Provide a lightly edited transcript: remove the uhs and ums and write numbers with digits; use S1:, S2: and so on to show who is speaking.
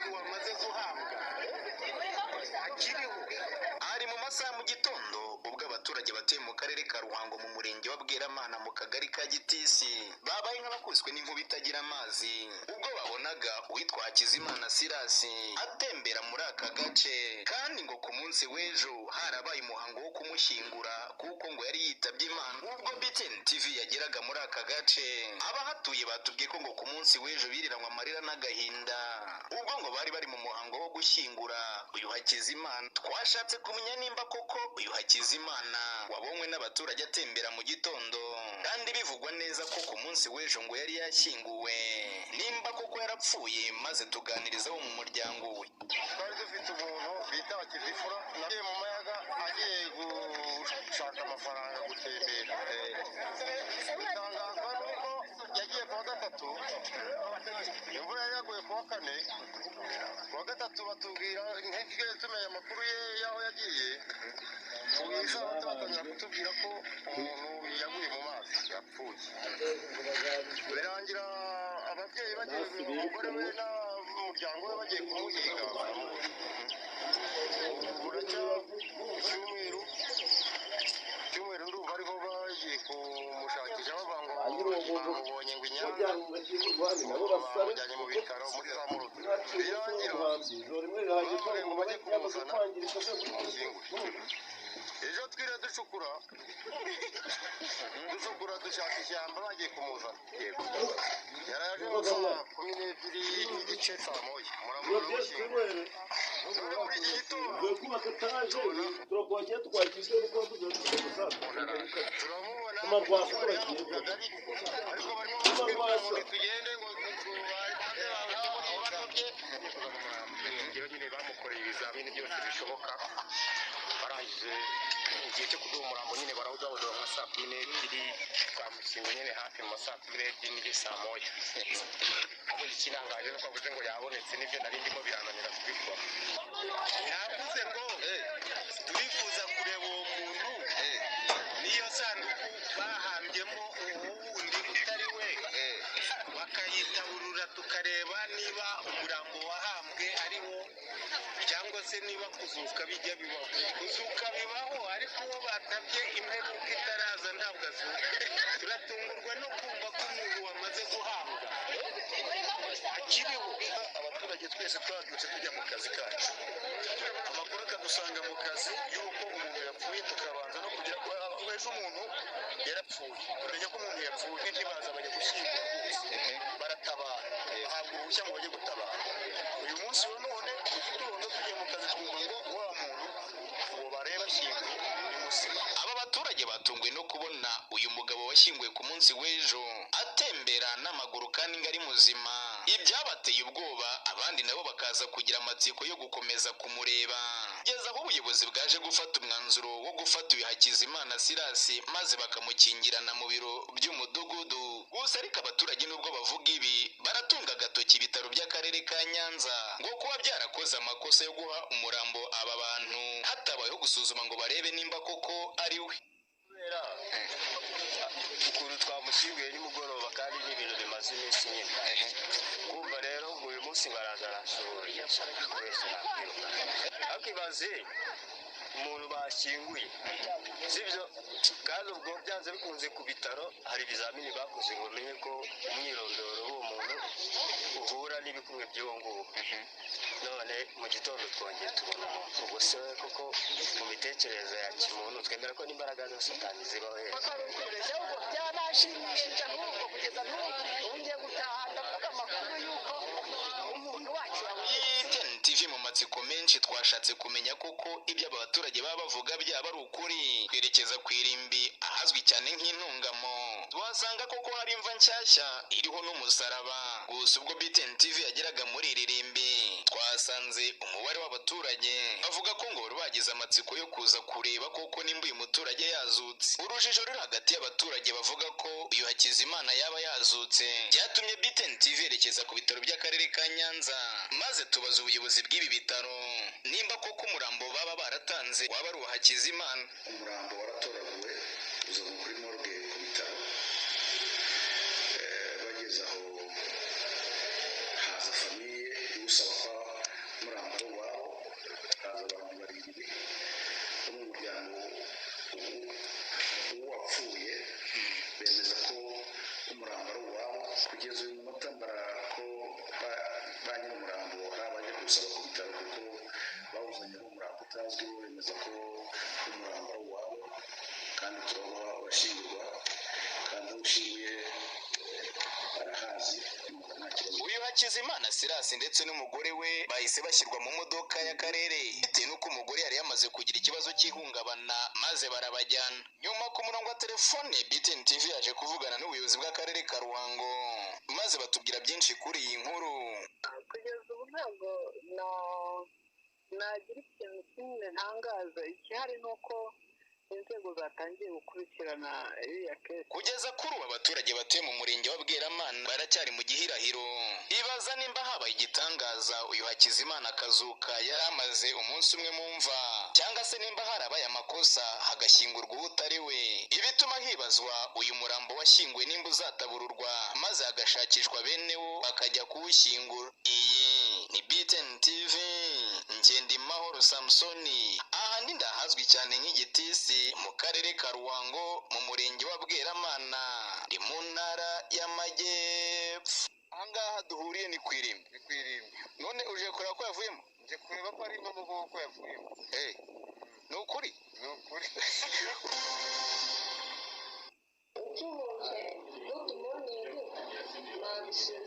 S1: wamaze guhabwa akiriho. Ari mu masaha mu gitondo ubwo abaturage batuye mu karere ka Ruhango mu murenge wa Bweramana mu kagari ka Gitisi babaye nk'abakubiswe n'inkuba itagira amazi ubwo babonaga uwitwa Hakizimana Sirasi atembera muri aka gace, kandi ngo ku munsi w'ejo harabaye umuhango wo kumushyingura kuko ngo yari yitabye Imana. Ubwo BTN TV yageraga muri aka gace abahatuye batubwiye ko ngo ku munsi w'ejo biriranywe amarira n'agahinda ubwo ngo bari bari mu muhango wo gushyingura uyu Hakizimana. Twashatse kumenya nimba koko uyu Hakizimana wabonywe n'abaturage atembera mu gitondo kandi bivugwa neza ko ku munsi w'ejo ngo yari yashyinguwe, nimba koko yarapfuye, maze tuganiriza wo mu muryango we.
S2: Twari dufite umuntu bita Hakizifura nagiye mu mayaga agiye gushaka amafaranga gutembera. Bitangazwa nuko yagiye kuwa gatatu, imvura yari yaguye kuwa kane, kuwa gatatu batubwira ntitwigeze tumenya amakuru ye y'aho yagiye, tubwisa batangira kutubwira ko umuntu yaguye mu mazi yapfuye. Birangira ababyeyi bagiye, umugore we n'umuryango we bagiye kumuhiga, buracya icyumweru ndumva ariho bagiye kumushakisha bavuga ngo bamubonye ngo Inyanza, bamujyanye mu bitaro muri za Murutu. Birangira bavuga ngo bajye kumuzana umushyingure. Ejo twiriwe ducukura dushaka ishyamba bagiye kumuzana. Yaraje mu saa 12 n'igice saa moya muramubona mushyingura. Muri iki gitondo turamubona ariko barimo tugende ngo nyine bamukoreye ibizamini byose bishoboka, barangije igihe cyo kuduha umurambo nyine barawudahodora nka saa 12 twamushyinguye nyine hafi mu saa 12 n'igice saa moya. Ikirangaje nuko avuze ngo yabonetse, nibyo nari ndimo birananira kubikora. Yavuze ngo turifuza kureba uwo muntu niyo sanduku bahambyemo uwundi utari we, bakayitaburura tukareba niba umurambo wahambwe ari wo cyangwa se niba kuzuka bijya bibaho. Kuzuka bibaho ariko uwo batabye imperuka itaraza ntabwo azuka. Turatungurwa no kumva ko umuntu wamaze guhabwa akiriho. Abaturage twese twabyutse tujya mu kazi kacu, amakuru akadusanga mu kazi y'uko umuntu yapfuye, tukabanza no kugira ko ejo umuntu yarapfuye, kumenya ko umuntu yapfuye ntibaza bajya gushyingura rwose, baratabara bahabwa uruhushya ngo bajye gutabara. Uyu munsi wa none tugitondo tugiye mu kazi twumva ngo wa muntu uwo bareba ashyinguye ni muzima. Aba baturage batunguwe no kubona uyu mugabo washyinguwe ku munsi w'ejo atembera n'amaguru kandi ngo ari muzima. Ibyabateye ubwoba, abandi nabo bakaza kugira amatsiko yo gukomeza kumureba, kugeza aho ubuyobozi bwaje gufata umwanzuro wo gufata uyu Hakizimana Sirasi maze bakamukingirana mu biro by'umudugudu. Gusa ariko abaturage nubwo bavuga ibi baratunga agatoki ibitaro by'akarere ka Nyanza ngo kuba byarakoze amakosa yo guha umurambo aba bantu hatabayeho gusuzuma ngo barebe nimba koko ari we. Ukuntu twamushyinguye nimugoroba kandi n'ibintu bimaze iminsi nyine, kumva rero uyu munsi baraza arashoboye wese nakwiruka. Akibaze umuntu bashyinguye sibyo, kandi ubwo byanze bikunze ku bitaro hari ibizamini bakoze ngo bamenye ko umwirondoro w'uwo muntu uhura n'ibikumwe by'uwo nguwo. None mu gitondo twongeye tubona umuntu. Ubwo se koko mu mitekerereze ya kimuntu twemera ko n'imbaraga za Satani zibaho hejuru.
S3: Byanashimishije ahubwo kugeza n'ubu ngiye gutaha ndavuga amakuru y'uko umuntu wacu
S1: BTN TV mu matsiko menshi twashatse kumenya koko ibyo aba baturage baba bavuga byaba ari ukuri. Twerekeza ku irimbi ahazwi cyane nk'intungamo, tuhasanga koko hari imva nshyashya iriho n'umusaraba. Gusa ubwo BTN TV yageraga muri iri rimbi twasanze umubare w'abaturage bavuga ko ngo bari bagize amatsiko yo kuza kureba koko nimba uyu muturage yazutse. Urujijo ruri hagati y'abaturage bavuga ko uyu Hakizimana yaba yazutse byatumye BTN TV yerekeza ku bitaro by'akarere ka Nyanza maze tubaza ubuyobozi bw'ibi bitaro nimba koko umurambo baba baratanze waba ari uwa Hakizimana.
S4: Umurambo waratoraguwe uza kuri morgue ku bitaro, bageze aho haza famiye usaba ko
S1: Hakizimana Silas ndetse n'umugore we bahise bashyirwa mu modoka y'akarere bitewe n'uko umugore yari yamaze kugira ikibazo cy'ihungabana maze barabajyana. Nyuma ku murongo wa telefone BTN TV yaje kuvugana n'ubuyobozi bw'akarere ka Ruhango maze batubwira byinshi kuri iyi nkuru.
S3: Kugeza ubu ntabwo nagira ikintu kimwe ntangaza, ikihari ni uko inzego zatangiye gukurikirana iriya kesi.
S1: Kugeza kuri ubu abaturage batuye mu murenge wa Bweramana baracyari mu gihirahiro, ibaza nimba habaye igitangaza uyu Hakizimana akazuka yari amaze umunsi umwe mu mva, cyangwa se nimba harabaye amakosa hagashyingurwa utari we. Ibituma hibazwa uyu murambo washyinguwe nimba uzatabururwa maze hagashakishwa bene wo bakajya kuwushyingura. Iyi ni BTN TV, Ngendimahoro Samsoni, aha ni ndahazwi cyane nk'igitisi mu karere ka Ruhango mu murenge wa Bweramana ndi mu ntara y'Amajyepfo. Ahangaha duhuriye ni ku irimbi. None uje kureba ko yavuyemo?
S2: nje kureba ko ari impamo ko yavuyemo.
S1: Ni ukuri?
S2: Ni ukuri.
S3: Good morning.